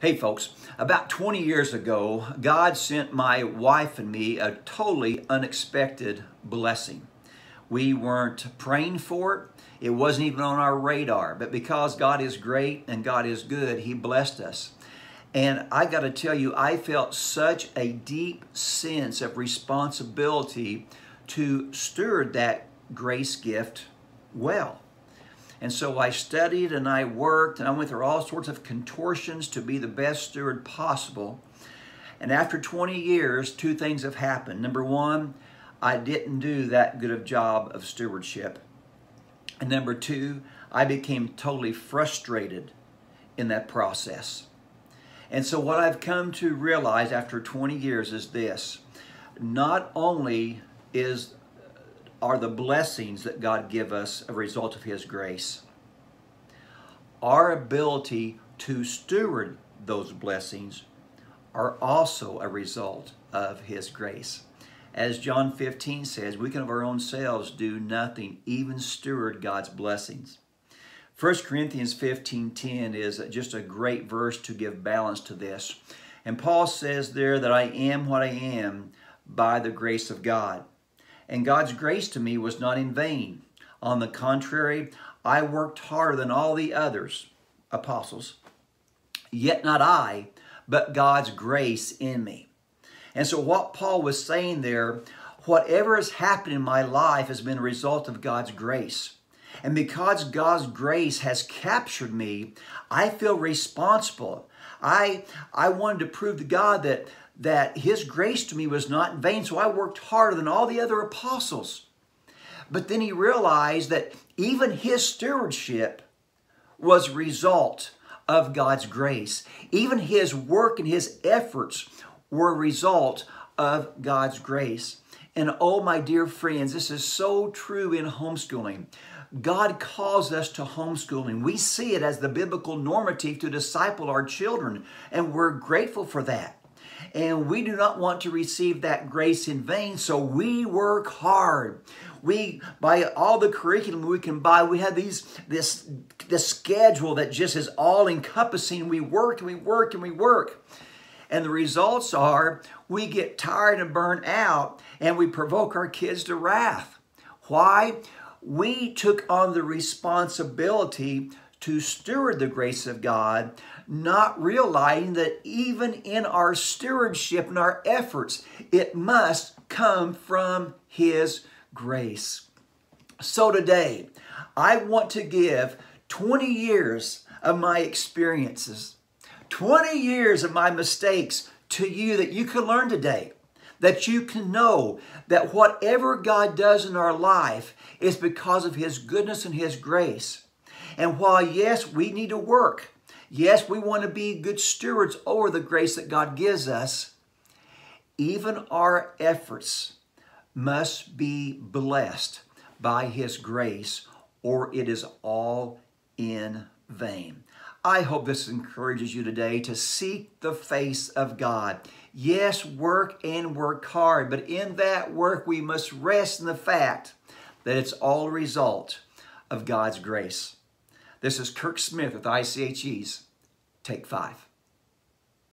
Hey folks, about 20 years ago, God sent my wife and me a totally unexpected blessing. We weren't praying for it. It wasn't even on our radar. But because God is great and God is good, He blessed us. And I got to tell you, I felt such a deep sense of responsibility to steward that grace gift well. And so I studied and I worked and I went through all sorts of contortions to be the best steward possible. And after 20 years, two things have happened. Number one, I didn't do that good of job of stewardship. And number two, I became totally frustrated in that process. And so what I've come to realize after 20 years is this: not only are the blessings that God give us a result of His grace, our ability to steward those blessings are also a result of His grace. As John 15 says, we can of our own selves do nothing, even steward God's blessings. 1 Corinthians 15:10 is just a great verse to give balance to this. And Paul says there that I am what I am by the grace of God. And God's grace to me was not in vain. On the contrary, I worked harder than all the others, apostles, yet not I, but God's grace in me. And so what Paul was saying there, whatever has happened in my life has been a result of God's grace. And because God's grace has captured me, I feel responsible. I wanted to prove to God that His grace to me was not in vain, so I worked harder than all the other apostles. But then he realized that even his stewardship was a result of God's grace. Even his work and his efforts were a result of God's grace. And oh, my dear friends, this is so true in homeschooling. God calls us to homeschooling. We see it as the biblical normative to disciple our children, and we're grateful for that. And we do not want to receive that grace in vain, so we work hard. We buy all the curriculum we can buy. We have this schedule that just is all-encompassing. We work and we work and we work. And the results are we get tired and burnt out, and we provoke our kids to wrath. Why? We took on the responsibility to steward the grace of God, not realizing that even in our stewardship and our efforts, it must come from His grace. So today, I want to give 20 years of my experiences, 20 years of my mistakes to you, that you can learn today, that you can know that whatever God does in our life is because of His goodness and His grace. And while, yes, we need to work, yes, we want to be good stewards over the grace that God gives us, even our efforts must be blessed by His grace, or it is all in vain. I hope this encourages you today to seek the face of God. Yes, work and work hard, but in that work we must rest in the fact that it's all a result of God's grace. This is Kirk Smith with ICHE's Take 5.